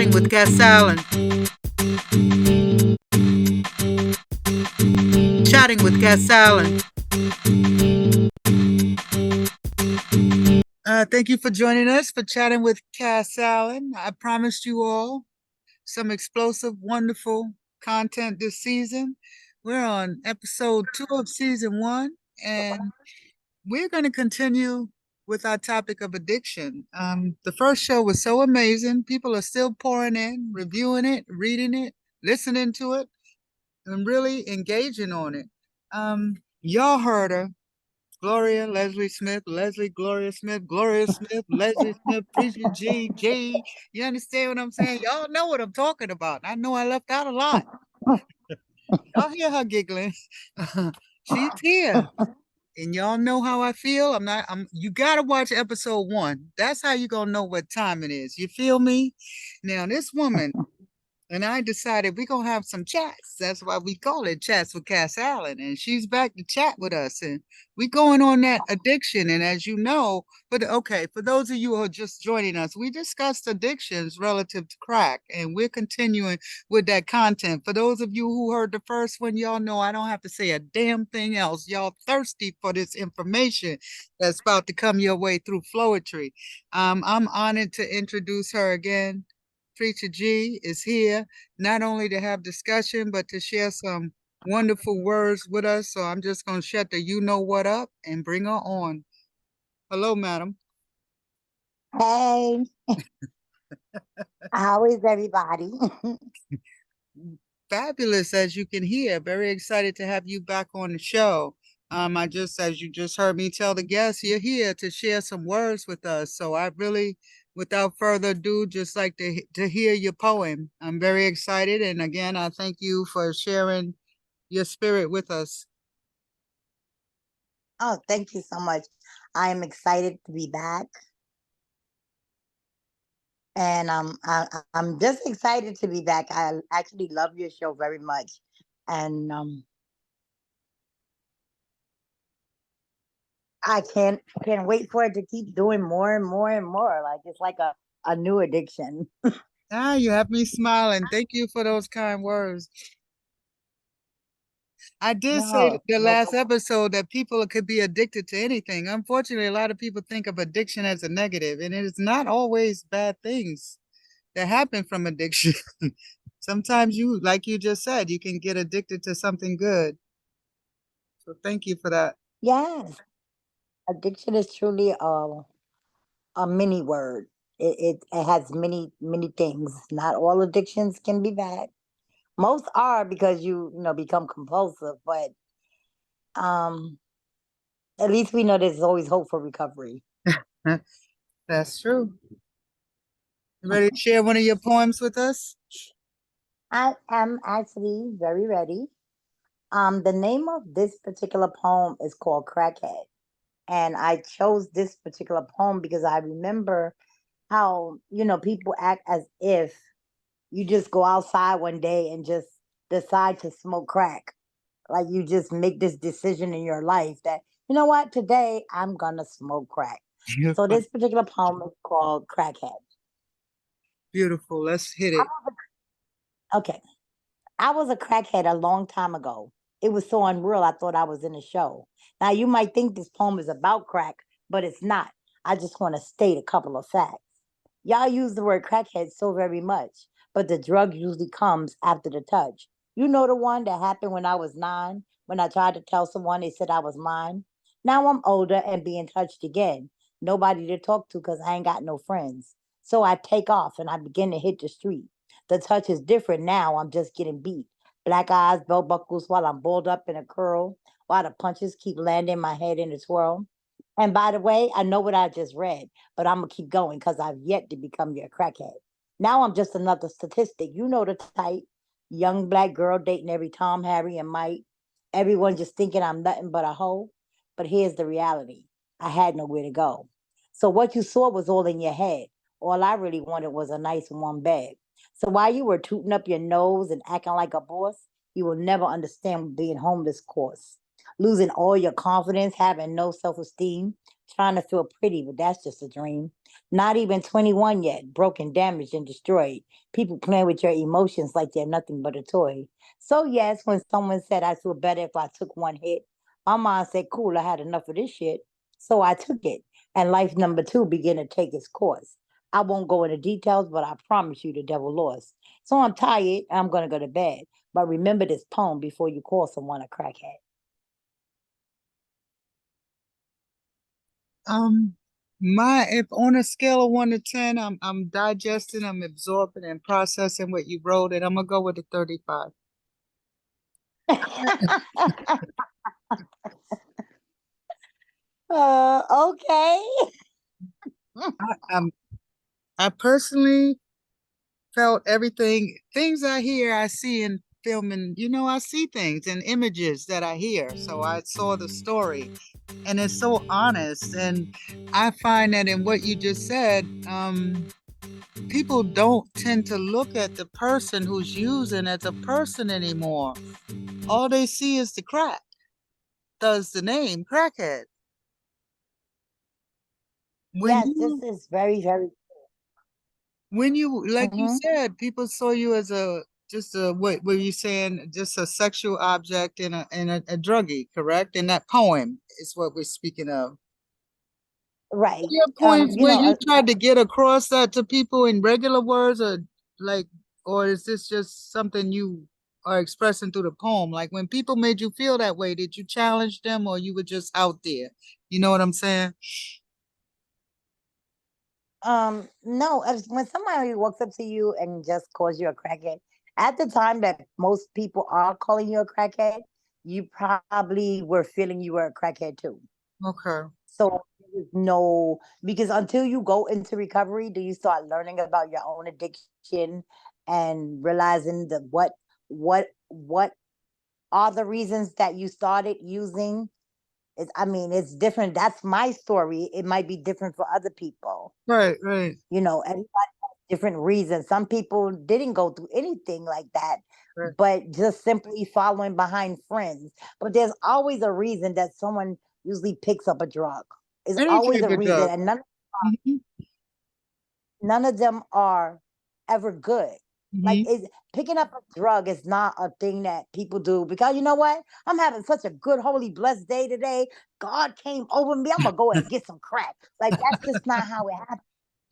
Chatting with Cass Allen. Chatting with Cass Allen. Thank you for joining us for Chatting with Cass Allen. I promised you all some explosive, wonderful content this season. We're on episode 2 of season 1, and we're going to continue with our topic of addiction. The first show was so amazing. People are still pouring in, reviewing it, reading it, listening to it, and really engaging on it. Y'all heard her, Lesley Smith, Lesley Gloria Smith, Leslie Smith, Preacher G. You understand what I'm saying? Y'all know what I'm talking about. I know I left out a lot. Y'all hear her giggling. She's here. And y'all know how I feel. You gotta watch episode 1. That's how you gonna know what time it is. You feel me? Now, this woman and I decided we're gonna have some chats. That's why we call it Chats with Cass Allen. And she's back to chat with us. And we going on that addiction. And as you know, but okay, for those of you who are just joining us, we discussed addictions relative to crack, and we're continuing with that content. For those of you who heard the first one, y'all know I don't have to say a damn thing else. Y'all thirsty for this information that's about to come your way through Flowetry. I'm honored to introduce her again. Preacher G is here, not only to have discussion, but to share some wonderful words with us. So I'm just going to shut the you know what up and bring her on. Hello, madam. Hey, how is everybody? Fabulous, as you can hear. Very excited to have you back on the show. As you just heard me tell the guests, you're here to share some words with us. So I really, without further ado, just like to hear your poem. I'm very excited, and again, I thank you for sharing your spirit with us. Oh, thank you so much. I am excited to be back, and I'm just excited to be back. I actually love your show very much, and I can't wait for it to keep doing more and more and more. Like it's like a new addiction. Ah, you have me smiling. Thank you for those kind words. I did say No, the no, last episode that people could be addicted to anything. Unfortunately, a lot of people think of addiction as a negative, and it is not always bad things that happen from addiction. Sometimes you, like you just said, you can get addicted to something good. So thank you for that. yes, addiction is truly a mini word. It has many things. Not all addictions can be bad. Most are because you become compulsive, but um at least we know there's always hope for recovery. That's true. You ready to share one of your poems with us? I am actually very ready. The name of this particular poem is called Crackhead. And I chose this particular poem because I remember how people act as if you just go outside one day and just decide to smoke crack. Like you just make this decision in your life that, you know what, today I'm gonna smoke crack. So this particular poem is called Crackhead. Beautiful. Let's hit it. Okay. I was a crackhead a long time ago. It was so unreal, I thought I was in a show. Now, you might think this poem is about crack, but it's not. I just want to state a couple of facts. Y'all use the word crackhead so very much, but the drug usually comes after the touch. You know the one that happened when I was 9, when I tried to tell someone they said I was mine? Now I'm older and being touched again. Nobody to talk to because I ain't got no friends. So I take off and I begin to hit the street. The touch is different now. I'm just getting beat. Black eyes, belt buckles while I'm balled up in a curl, while the punches keep landing my head in a swirl. And by the way, I know what I just read, but I'm going to keep going because I've yet to become your crackhead. Now I'm just another statistic. You know the type. Young black girl dating every Tom, Harry, and Mike. Everyone just thinking I'm nothing but a hoe. But here's the reality. I had nowhere to go. So what you saw was all in your head. All I really wanted was a nice warm bed. So while you were tooting up your nose and acting like a boss, you will never understand what being homeless costs. losing all your confidence, having no self esteem, trying to feel pretty, but that's just a dream. Not even 21 yet, broken, damaged, and destroyed. People playing with your emotions like they're nothing but a toy. So, yes, when someone said I feel better if I took one hit, my mind said, cool, I had enough of this shit. So I took it. And life number two began to take its course. I won't go into details, but I promise you the devil lost. So I'm tired. I'm going to go to bed. But remember this poem before you call someone a crackhead. Um, my if on a scale of 1 to 10, I'm digesting, I'm absorbing and processing what you wrote, and I'm gonna go with a 35. Okay. I, I personally felt everything, things I hear, I see in film, and I see things and images that I hear. So I saw the story, and it's so honest. And I find that in what you just said, people don't tend to look at the person who's using as a person anymore. All they see is the crack. Does the name crackhead? When Yes, this you is very, very. when you like you Mhm. said, people saw you as a just a what were you saying? Just a sexual object and a druggie, correct? In that poem is what we're speaking of. Right. Your points You where know, you tried to get across that to people in regular words, or like, or is this just something you are expressing through the poem? Like when people made you feel that way, did you challenge them or you were just out there? You know what I'm saying? no, when somebody walks up to you and just calls you a crackhead, at the time that most people are calling you a crackhead, you probably were feeling you were a crackhead too. Okay. So there is no, because until you go into recovery, do you start learning about your own addiction and realizing that what are the reasons that you started using. I mean, it's different. That's my story. It might be different for other people. Right, right, Everybody has different reasons. Some people didn't go through anything like that, right. but just simply following behind friends. But there's always a reason that someone usually picks up a drug. There's Any always type a of reason, drug. and Hmm. none of them are ever good. Like Hmm. is picking up a drug is not a thing that people do because you know what? I'm having such a good, holy, blessed day today. God came over me. I'm gonna go and get some crack. Like that's just not how it happens.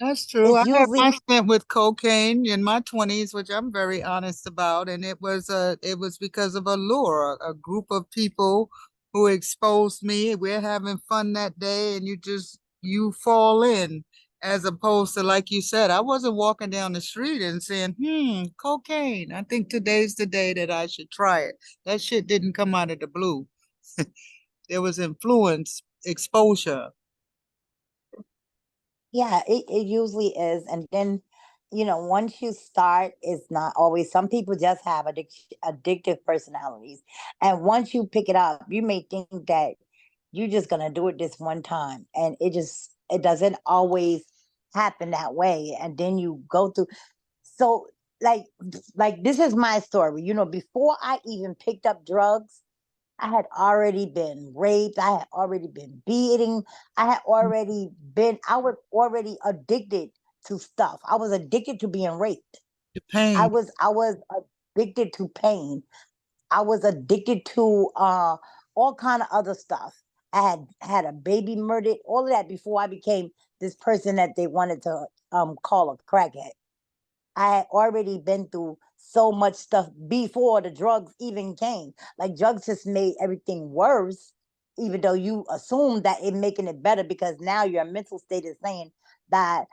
That's true. It's I had usually my stint with cocaine in my 20s, which I'm very honest about, and it was because of a lure, a group of people who exposed me. We're having fun that day, and you fall in, as opposed to like you said, I wasn't walking down the street and saying, cocaine. I think today's the day that I should try it. That shit didn't come out of the blue. There was influence, exposure. yeah, it usually is. And then, once you start, it's not always some people just have addictive personalities. And once you pick it up, you may think that you're just gonna do it this one time. And it doesn't always happen that way. And then you go through so like like this is my story. Before I even picked up drugs, I had already been raped. I had already been beating. I was already addicted to stuff. I was addicted to being raped. The I pain. was I was addicted to pain. I was addicted to all kind of other stuff. I had a baby murdered, all of that before I became this person that they wanted to call a crackhead. I had already been through so much stuff before the drugs even came. Like drugs just made everything worse, even though you assume that it making it better because now your mental state is saying that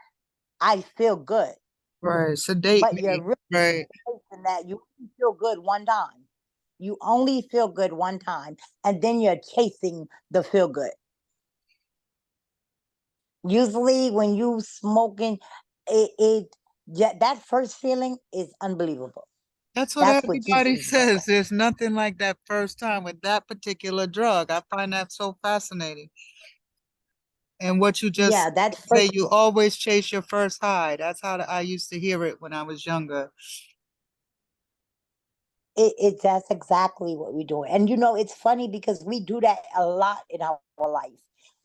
I feel good. Right. Sedate But you're me. really Right. thinking that you only feel good one time. You only feel good one time, and then you're chasing the feel good. Usually, when you smoking, yeah, that first feeling is unbelievable. That's what That's what everybody usually what. says. There's nothing like that first time with that particular drug. I find that so fascinating. And what you just Yeah, that say, first. you always chase your first high. That's how I used to hear it when I was younger. That's exactly what we do. And it's funny because we do that a lot in our life.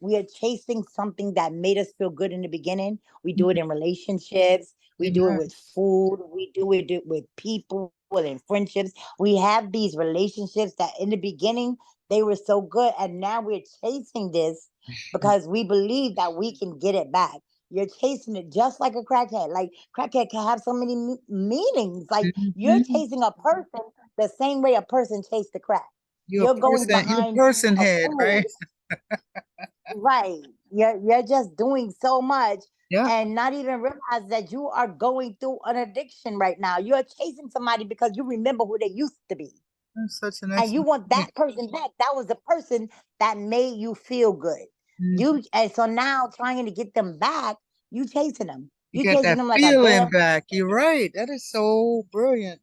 We are chasing something that made us feel good in the beginning. We do it in relationships, we do it Amen. with food, we do it with people and friendships. We have these relationships that in the beginning they were so good, and now we're chasing this because we believe that we can get it back. You're chasing it just like a crackhead. Like crackhead can have so many meanings. Like you're Mhm. chasing a person the same way a person chased the crack. You're going You're a behind person a head, right? fool, right? You're just doing so much Yeah. and not even realize that you are going through an addiction right now. You're chasing somebody because you remember who they used to be. That's such an And you excellent want point. that person back. That was the person that made you feel good. Mhm. And so now trying to get them back, you chasing them. You You get chasing that them like a feeling damn. back. You're right. That is so brilliant.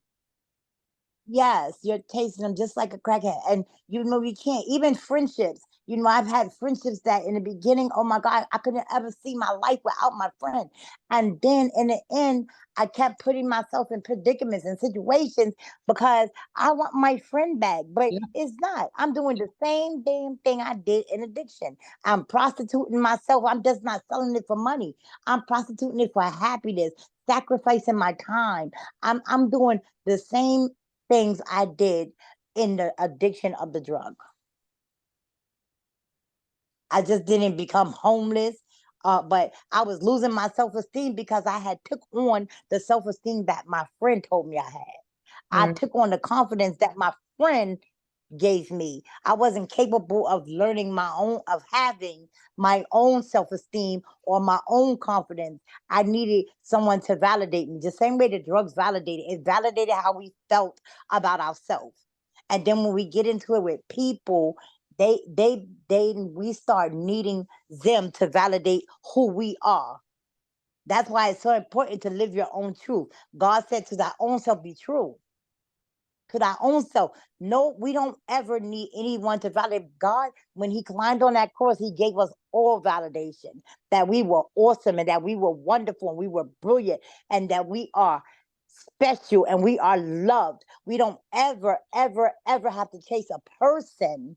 Yes, you're tasting them just like a crackhead. And you can't, even friendships. I've had friendships that in the beginning, oh my God, I couldn't ever see my life without my friend. And then in the end, I kept putting myself in predicaments and situations because I want my friend back. But Yeah. it's not. I'm doing the same damn thing I did in addiction. I'm prostituting myself. I'm just not selling it for money. I'm prostituting it for happiness, sacrificing my time. I'm doing the same things I did in the addiction of the drug. I just didn't become homeless, but I was losing my self esteem because I had took on the self esteem that my friend told me I had. I Right. took on the confidence that my friend gave me. I wasn't capable of learning of having my own self esteem or my own confidence. I needed someone to validate me. The same way the drugs validated, it validated how we felt about ourselves. And then when we get into it with people, we start needing them to validate who we are. That's why it's so important to live your own truth. God said to thy own self be true, to thy own self. No, we don't ever need anyone to validate God. When he climbed on that cross, he gave us all validation that we were awesome and that we were wonderful and we were brilliant and that we are special and we are loved. We don't ever, ever, ever have to chase a person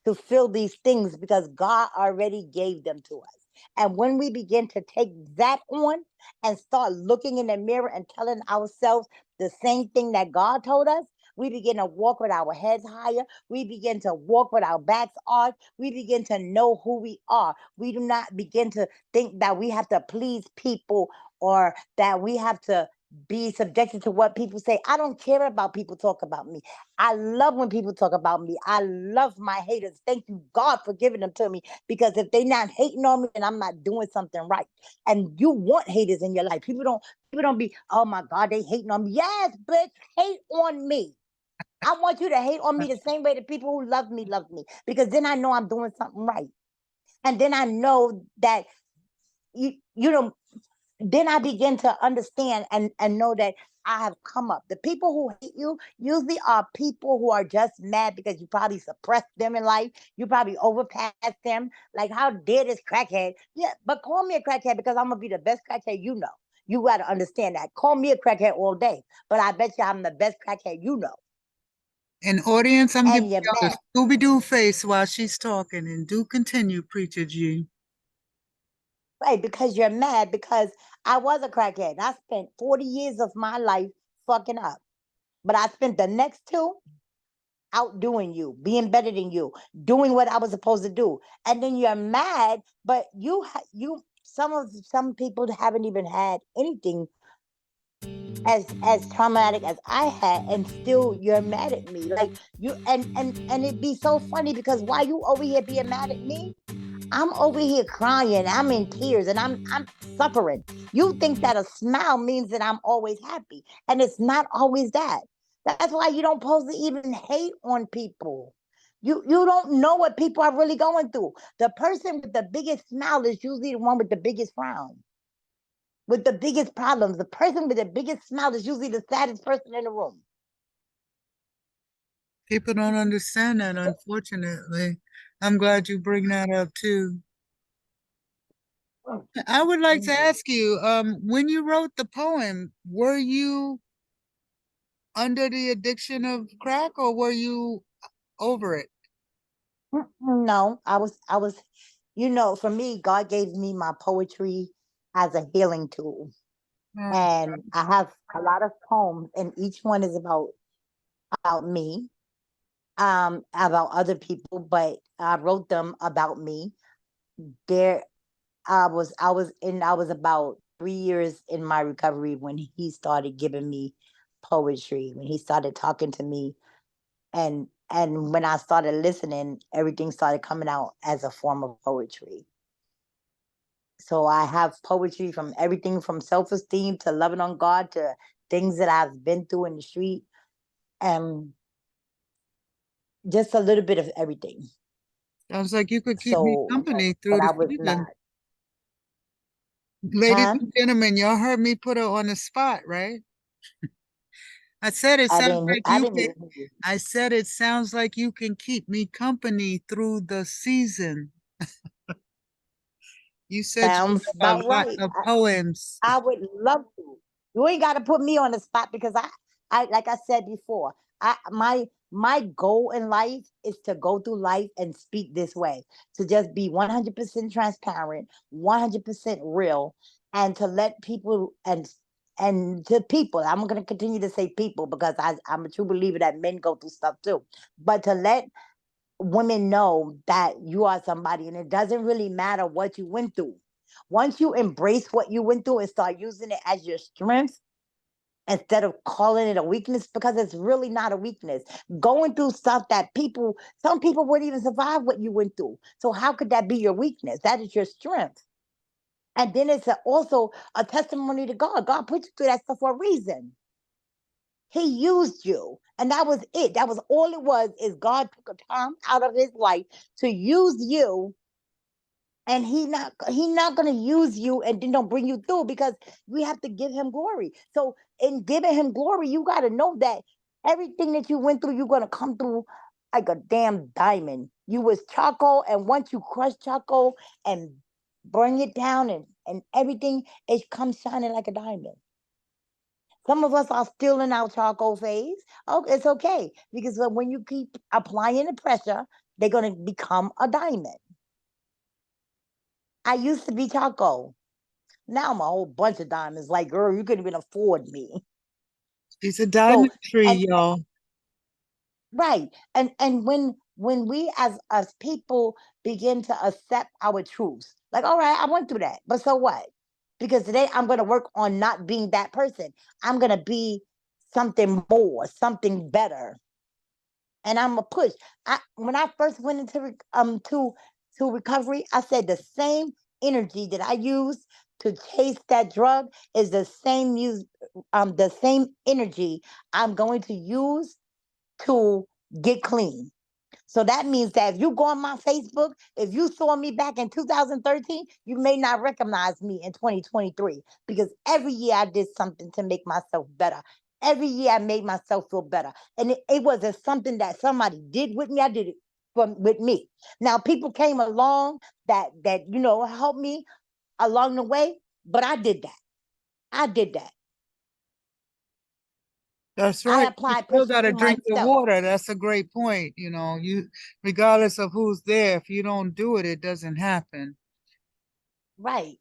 to feel these things because God already gave them to us. And when we begin to take that on and start looking in the mirror and telling ourselves the same thing that God told us, we begin to walk with our heads higher. We begin to walk with our backs arched. We begin to know who we are. We do not begin to think that we have to please people or that we have to be subjected to what people say. I don't care about people talk about me. I love when people talk about me. I love my haters. Thank you, God, for giving them to me. Because if they not hating on me, then I'm not doing something right. And you want haters in your life. People don't be, oh my God, they hating on me. Yes, bitch, hate on me. I want you to hate on me the same way the people who love me. Because then I know I'm doing something right. And then I know that you know then I begin to understand and know that I have come up. The people who hate you usually are people who are just mad because you probably suppressed them in life. You probably overpassed them. Like, how dare this crackhead? Yeah, but call me a crackhead because I'm gonna be the best crackhead you know. You gotta understand that. Call me a crackhead all day, but I bet you I'm the best crackhead you know. And audience, I'm giving And you're y'all mad, the Scooby-Doo face while she's talking. And do continue, Preacher G. right? Because you're mad because I was a crackhead. I spent 40 years of my life fucking up. But I spent the next two outdoing you, being better than you, doing what I was supposed to do. And then you're mad, but some people haven't even had anything as traumatic as I had, and still you're mad at me. Like you and it'd be so funny because why you over here being mad at me? I'm over here crying. I'm in tears and I'm suffering. You think that a smile means that I'm always happy. And it's not always that. That's why you don't supposed to even hate on people. You don't know what people are really going through. The person with the biggest smile is usually the one with the biggest frown, with the biggest problems. The person with the biggest smile is usually the saddest person in the room. People don't understand that, unfortunately. I'm glad you bring that up too. I would like to ask you, when you wrote the poem, were you under the addiction of crack, or were you over it? No, I was, for me, God gave me my poetry as a healing tool. Oh, And I have a lot of poems, and each one is about me, about other people, but I wrote them about me. There, I was about 3 years in my recovery when he started giving me poetry, when he started talking to me, and when I started listening, everything started coming out as a form of poetry. So I have poetry from everything from self-esteem to loving on God to things that I've been through in the street, and just a little bit of everything. sounds like you could keep me So, company through but the I was season. not, Ladies huh? and gentlemen, y'all heard me put her on the spot, right? I said it I sounds didn't. like I you didn't can. hear you. I said it sounds like you can keep me company through the season. You said you Sounds have a about lot right. of poems. I would love to. You ain't got to put me on the spot because I like I said before, my goal in life is to go through life and speak this way, to just be 100% transparent, 100% real, and to let people and to people. I'm going to continue to say people because I'm a true believer that men go through stuff too, but to let women know that you are somebody and it doesn't really matter what you went through. Once you embrace what you went through and start using it as your strength instead of calling it a weakness, because it's really not a weakness. Going through stuff that some people wouldn't even survive what you went through. So how could that be your weakness? That is your strength. And then it's also a testimony to God. God put you through that stuff for a reason. He used you. And that was it. That was all it was, is God took a time out of his life to use you, and he not gonna use you and then don't bring you through, because we have to give him glory. So in giving him glory, you gotta know that everything that you went through, you're gonna come through like a damn diamond. You was charcoal, and once you crush charcoal and bring it down and everything, it comes shining like a diamond. Some of us are still in our charcoal phase. Oh, it's okay, because when you keep applying the pressure, they're going to become a diamond. I used to be charcoal. Now I'm a whole bunch of diamonds. Like, girl, you couldn't even afford me. She's a So, diamond and tree, y'all. right, and when we as people begin to accept our truths, like, all right, I went through that, but so what? Because today I'm going to work on not being that person. I'm going to be something more, something better, and I'm a push. When I first went to recovery, I said the same energy that I used to chase that drug is the same energy I'm going to use to get clean. So that means that if you go on my Facebook, if you saw me back in 2013, you may not recognize me in 2023, because every year I did something to make myself better. Every year I made myself feel better. And it wasn't something that somebody did with me. I did it with me. Now people came along that helped me along the way, but I did that. I did that. That's I right. You applied still pressure got to to drink the myself. water. That's a great point. Regardless of who's there, if you don't do it, it doesn't happen. Right.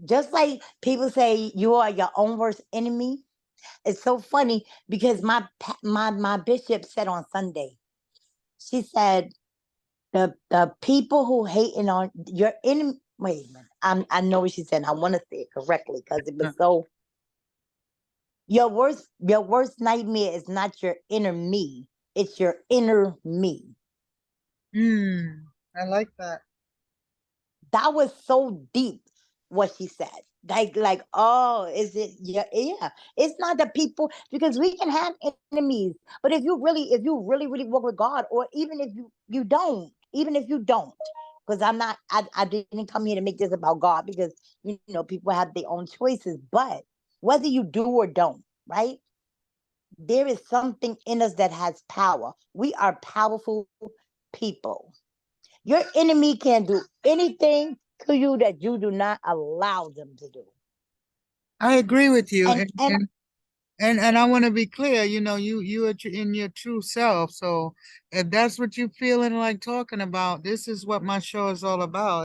Just like people say you are your own worst enemy. It's so funny because my bishop said on Sunday, she said the people who hating on your enemy. Wait a minute, I know what she said. I want to say it correctly because it was so. Your worst nightmare is not your inner me. It's your inner me. I like that. That was so deep what she said. Like, oh, is it? Yeah, yeah. It's not the people, because we can have enemies, but if you really really work with God, or even if you don't, because I didn't come here to make this about God, because people have their own choices, but whether you do or don't, right? There is something in us that has power. We are powerful people. Your enemy can do anything to you that you do not allow them to do. I agree with you. And And I want to be clear, you are in your true self. So if that's what you're feeling like talking about, this is what my show is all about.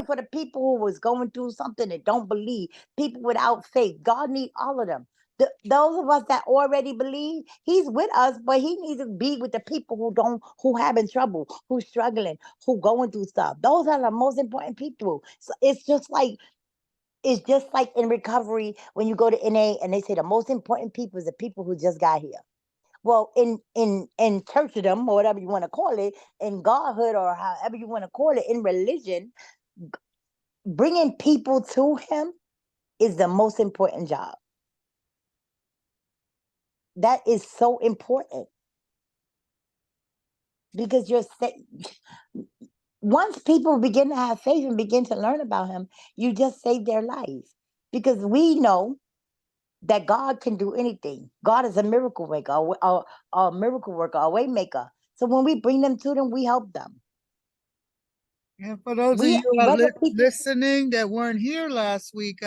For the people who was going through something that don't believe, people without faith. God need all of them. Those of us that already believe, He's with us, but He needs to be with the people who don't, who having trouble, who struggling, who going through stuff. Those are the most important people. So it's just like in recovery when you go to NA and they say the most important people is the people who just got here. Well, in churchdom or whatever you want to call it, in godhood or however you want to call it, in religion, bringing people to Him is the most important job. That is so important because once people begin to have faith and begin to learn about Him, you just save their life because we know that God can do anything. God is a miracle maker, a miracle worker, a way maker. So when we bring them to them, we help them. And for those of We you whether people listening that weren't here last week,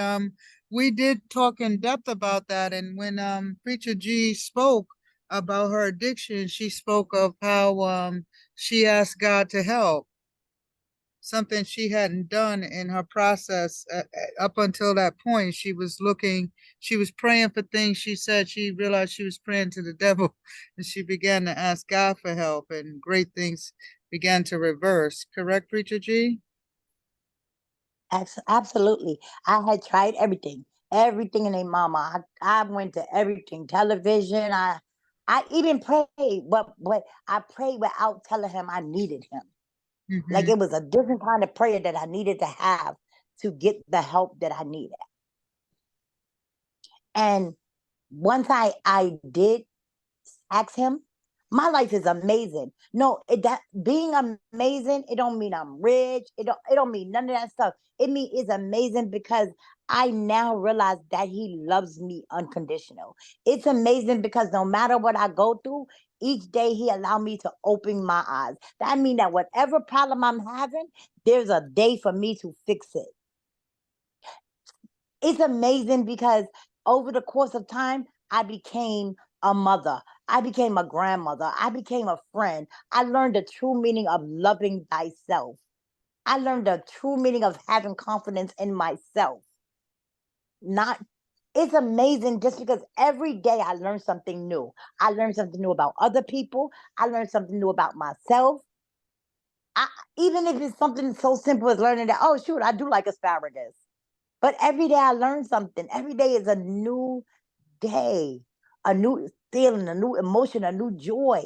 we did talk in depth about that. And when Preacher G spoke about her addiction, she spoke of how she asked God to help, something she hadn't done in her process up until that point. She was praying for things. She said she realized she was praying to the devil, and she began to ask God for help, and great things began to reverse. Correct, Preacher G? absolutely. I had tried everything in a mama. I went to everything, television. I even prayed, but I prayed without telling Him I needed Him. Like Mm-hmm. it was a different kind of prayer that I needed to have to get the help that I needed. And once I did ask Him, my life is amazing. No, that being amazing, it don't mean I'm rich. It don't mean none of that stuff. It mean it's amazing because I now realize that He loves me unconditional. It's amazing because no matter what I go through, each day He allow me to open my eyes. That mean that whatever problem I'm having, there's a day for me to fix it. It's amazing because over the course of time, I became a mother. I became a grandmother. I became a friend. I learned the true meaning of loving thyself. I learned the true meaning of having confidence in myself. Not It's amazing just because every day I learn something new. I learn something new about other people. I learn something new about myself. I, Even if it's something so simple as learning that, oh shoot, I do like asparagus. But every day I learn something. Every day is a new day, a new feeling, a new emotion, a new joy.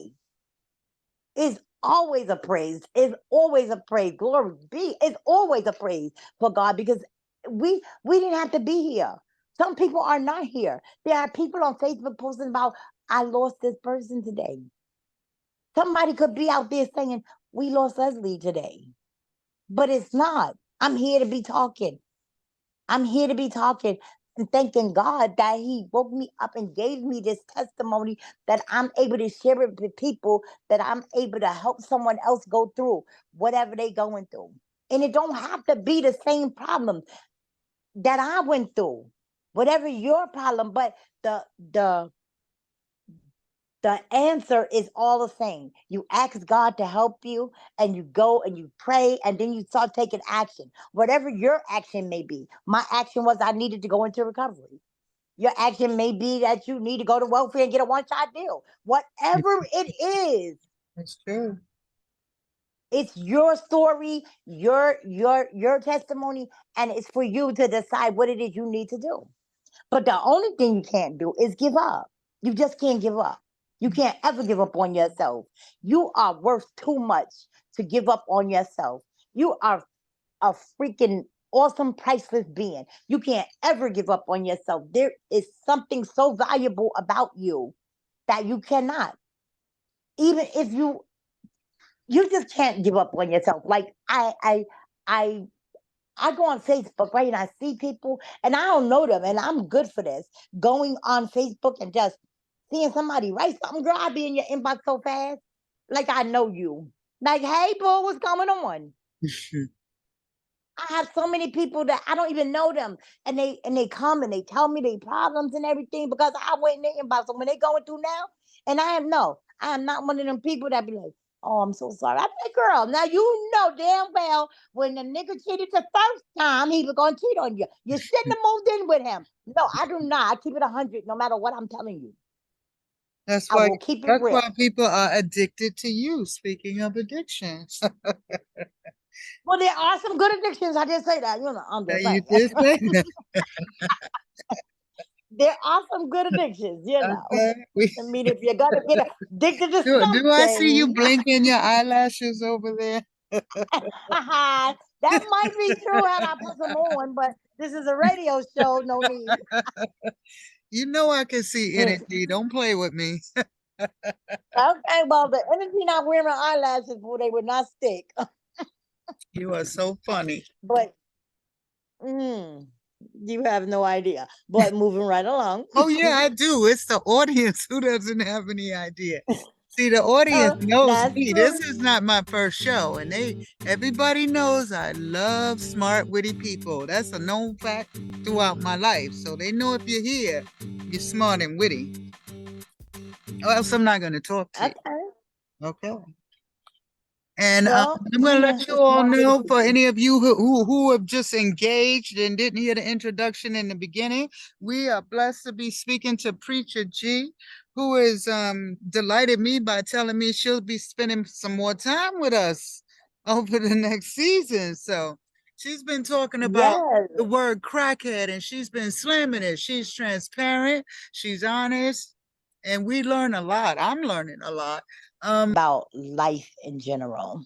It's always a praise. It's always a praise. Glory be. It's always a praise for God because we didn't have to be here. Some people are not here. There are people on Facebook posting about, I lost this person today. Somebody could be out there saying, we lost Lesley today. But it's not. I'm here to be talking. I'm here to be talking and thanking God that He woke me up and gave me this testimony that I'm able to share it with people, that I'm able to help someone else go through whatever they going through. And it don't have to be the same problem that I went through. Whatever your problem, but the the the answer is all the same. You ask God to help you and you go and you pray and then you start taking action. Whatever your action may be. My action was I needed to go into recovery. Your action may be that you need to go to welfare and get a one-shot deal. Whatever it is, That's true. it's your story, your testimony, and it's for you to decide what it is you need to do. But the only thing you can't do is give up. You just can't give up. You can't ever give up on yourself. You are worth too much to give up on yourself. You are a freaking awesome, priceless being. You can't ever give up on yourself. There is something so valuable about you that you cannot. Even if you just can't give up on yourself. Like I I go on Facebook, right, and I see people, and I don't know them, and I'm good for this. Going on Facebook and just seeing somebody write something, girl, I be in your inbox so fast. Like I know you. Like, hey, boo, what's going on? I have so many people that I don't even know them, and they come and they tell me their problems and everything because I went in their inbox. So when they going through now, and I am not one of them people that be like, "Oh, I'm so sorry." I'm like, "Girl, now you know damn well when the nigga cheated the first time, he was gonna cheat on you. You shouldn't have moved in with him." No, I do not. I keep it 100, no matter what I'm telling you. That's I why will keep it that's why real. people are addicted to you. Speaking of addictions. Well, there are some good addictions. I just say that, I'm Now just you saying. just say that. There are some good addictions. Okay. I mean, if you're gonna get addicted to Do I see you something, blinking your eyelashes over there? that might be true had I put some on, but this is a radio show, no need. You know I can see Yes. energy. Don't play with me. Okay, well, the energy not wearing eyelashes, well, they would not stick. You are so funny. But mm, you have no idea. But moving right along. Oh yeah, I do. It's the audience who doesn't have any idea. See, the audience uh, knows that's me. This true. is not my first show, and everybody knows I love smart, witty people. That's a known fact throughout my life. So they know if you're here, you're smart and witty. Or else I'm not going to talk to you. Okay. Okay. And Well, I'm going to let you it's all more for the know, for people. any of you who have just engaged and didn't hear the introduction in the beginning, we are blessed to be speaking to Preacher G, who is delighted me by telling me she'll be spending some more time with us over the next season. So she's been talking about Yes. the word crackhead and she's been slamming it. She's transparent, she's honest, and we learn a lot. I'm learning a lot. About life in general.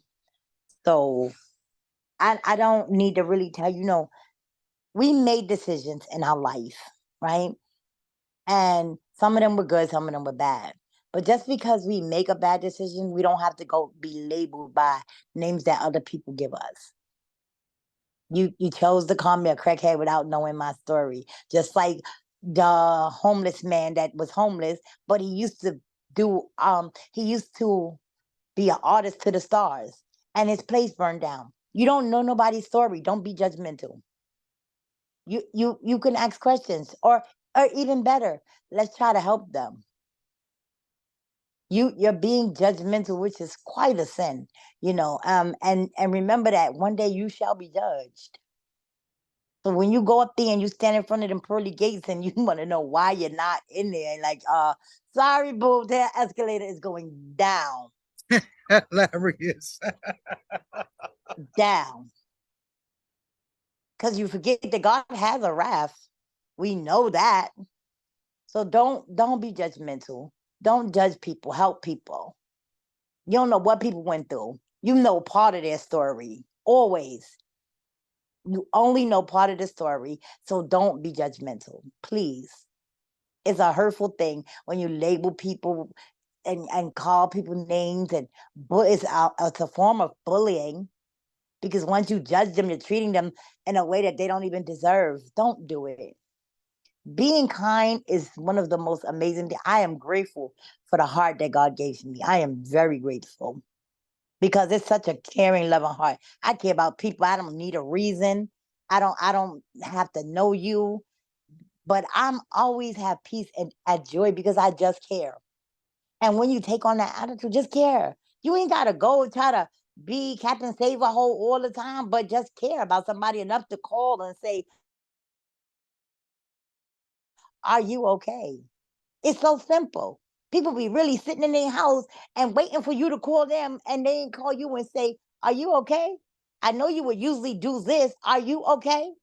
So I don't need to really tell you, we made decisions in our life, right? And some of them were good, some of them were bad. But just because we make a bad decision, we don't have to go be labeled by names that other people give us. You chose to call me a crackhead without knowing my story. Just like the homeless man that was homeless, but he used to be an artist to the stars and his place burned down. You don't know nobody's story. Don't be judgmental. You can ask questions, or even better, let's try to help them. You're being judgmental, which is quite a sin, and remember that one day you shall be judged. So when you go up there and you stand in front of them pearly gates and you want to know why you're not in there, and like, sorry, boo, that escalator is going down, Hilarious. down. Because you forget that God has a wrath. We know that. So don't be judgmental. Don't judge people. Help people. You don't know what people went through. You know part of their story. Always. You only know part of the story. So don't be judgmental. Please. It's a hurtful thing when you label people and call people names, and it's a form of bullying, because once you judge them, you're treating them in a way that they don't even deserve. Don't do it. Being kind is one of the most amazing things. I am grateful for the heart that God gave me. I am very grateful because it's such a caring, loving heart. I care about people. I don't need a reason. I don't have to know you, but I'm always have peace and joy because I just care. And when you take on that attitude, just care. You ain't gotta go try to be Captain Save a Hole all the time, but just care about somebody enough to call and say, "Are you okay?" It's so simple. People be really sitting in their house and waiting for you to call them, and they ain't call you and say, "Are you okay? I know you would usually do this. Are you okay?"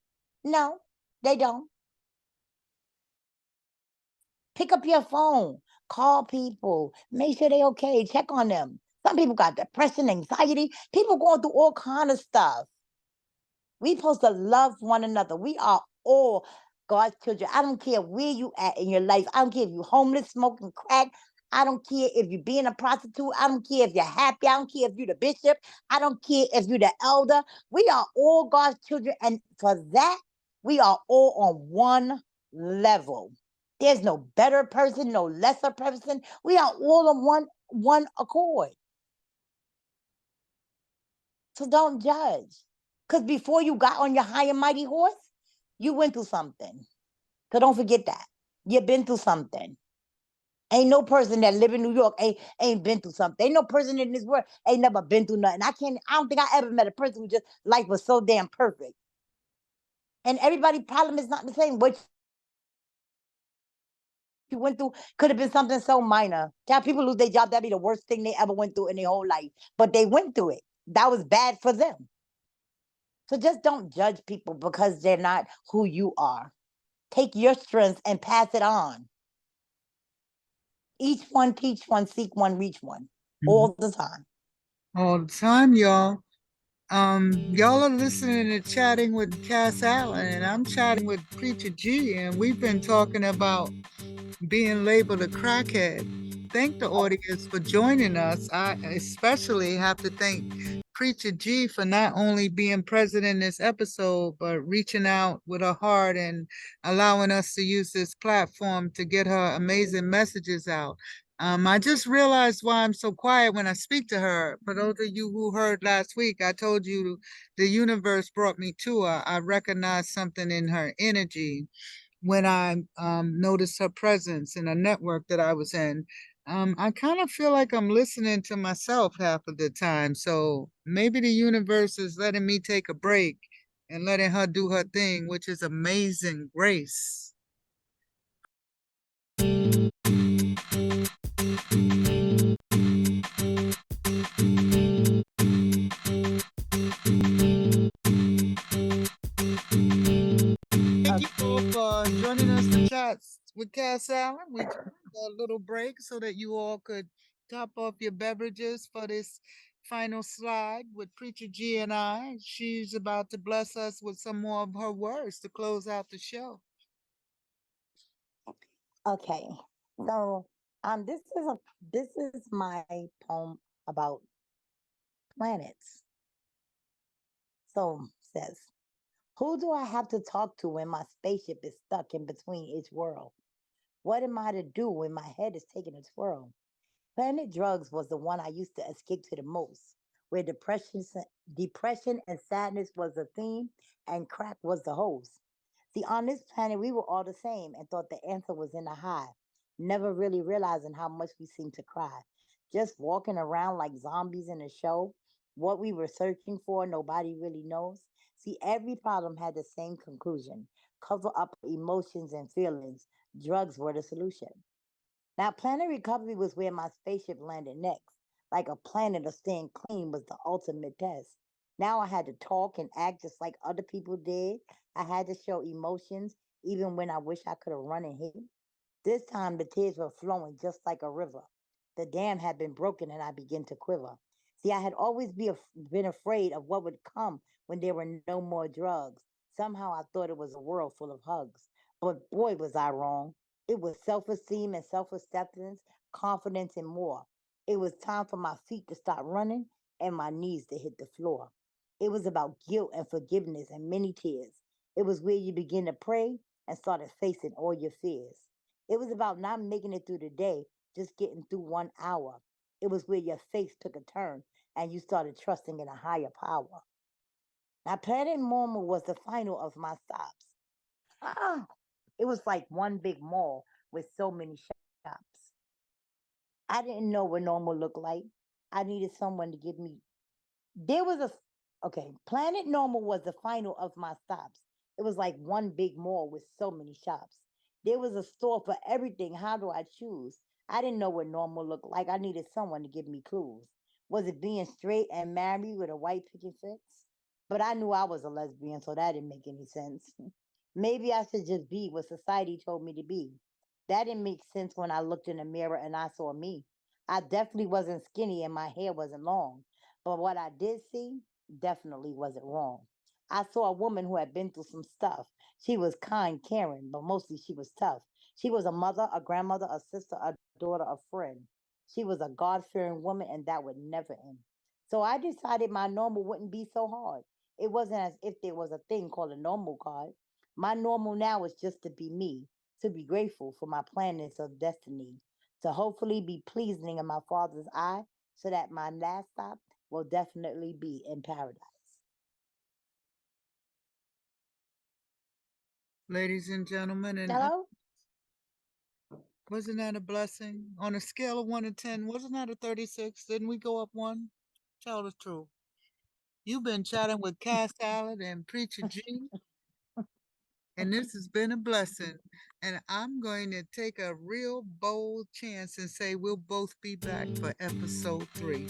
No, they don't. Pick up your phone, call people, make sure they okay, check on them. Some people got depression, anxiety, people going through all kind of stuff. We supposed to love one another. We are all God's children. I don't care where you at in your life. I don't care if you homeless, smoking crack. I don't care if you're being a prostitute. I don't care if you're happy. I don't care if you're the bishop. I don't care if you're the elder. We are all God's children. And for that, we are all on one level. There's no better person, no lesser person. We are all on one accord. So don't judge. Because before you got on your high and mighty horse, you went through something. So don't forget that. You've been through something. Ain't no person that live in New York ain't been through something. Ain't no person in this world ain't never been through nothing. I don't think I ever met a person who just life was so damn perfect. And everybody's problem is not the same. What you went through could have been something so minor. Tell people lose their job, that'd be the worst thing they ever went through in their whole life. But they went through it. That was bad for them. So just don't judge people because they're not who you are. Take your strengths and pass it on. Each one, teach one, seek one, reach one. Mhm. All the time. All the time, y'all. Y'all are listening to Chatting with Cass Allen, and I'm chatting with Preacher G, and we've been talking about being labeled a crackhead. Thank the audience for joining us. I especially have to thank Preacher G for not only being present in this episode, but reaching out with her heart and allowing us to use this platform to get her amazing messages out. I just realized why I'm so quiet when I speak to her. For those of you who heard last week, I told you the universe brought me to her. I recognized something in her energy when I noticed her presence in a network that I was in. I kind of feel like I'm listening to myself half of the time. So maybe the universe is letting me take a break and letting her do her thing, which is amazing grace. Thank you all for joining us for chats with Cass Allen. We took a little break so that you all could top off your beverages for this final slide with Preacher G and I. She's about to bless us with some more of her words to close out the show. Okay. So this is my poem about planets. So says, who do I have to talk to when my spaceship is stuck in between each world? What am I to do when my head is taking a twirl? Planet Drugs was the one I used to escape to the most, where depression and sadness was the theme and crack was the host. See, on this planet, we were all the same and thought the answer was in the high, never really realizing how much we seemed to cry. Just walking around like zombies in a show. What we were searching for, nobody really knows. See, every problem had the same conclusion: cover up emotions and feelings. Drugs were the solution. Now, planet recovery was where my spaceship landed next. Like a planet of staying clean was the ultimate test. Now I had to talk and act just like other people did. I had to show emotions even when I wish I could have run and hid. This time the tears were flowing just like a river. The dam had been broken and I began to quiver. See, I had always been afraid of what would come when there were no more drugs. Somehow I thought it was a world full of hugs. But boy, was I wrong. It was self esteem and self acceptance, confidence, and more. It was time for my feet to start running and my knees to hit the floor. It was about guilt and forgiveness and many tears. It was where you begin to pray and started facing all your fears. It was about not making it through the day, just getting through 1 hour. It was where your faith took a turn and you started trusting in a higher power. Now, Planet Normal was the final of my stops. Ah, it was like one big mall with so many shops. I didn't know what normal looked like. I needed someone to give me there was a okay, Planet Normal was the final of my stops. It was like one big mall with so many shops. There was a store for everything. How do I choose? I didn't know what normal looked like. I needed someone to give me clues. Was it being straight and married with a white picket fence? But I knew I was a lesbian, so that didn't make any sense. Maybe I should just be what society told me to be. That didn't make sense when I looked in the mirror and I saw me. I definitely wasn't skinny and my hair wasn't long. But what I did see definitely wasn't wrong. I saw a woman who had been through some stuff. She was kind, caring, but mostly she was tough. She was a mother, a grandmother, a sister, a daughter, a friend. She was a God fearing woman, and that would never end. So I decided my normal wouldn't be so hard. It wasn't as if there was a thing called a normal card. My normal now is just to be me. to be grateful for my planets of destiny, to hopefully be pleasing in my Father's eye, so that my last stop will definitely be in paradise. Ladies and gentlemen, and Hello? wasn't that a blessing? On a scale of 1 to 10, wasn't that a 36? Didn't we go up one? Tell the truth. You've been chatting with Cass Allen and Preacher G, and this has been a blessing. And I'm going to take a real bold chance and say we'll both be back for episode 3.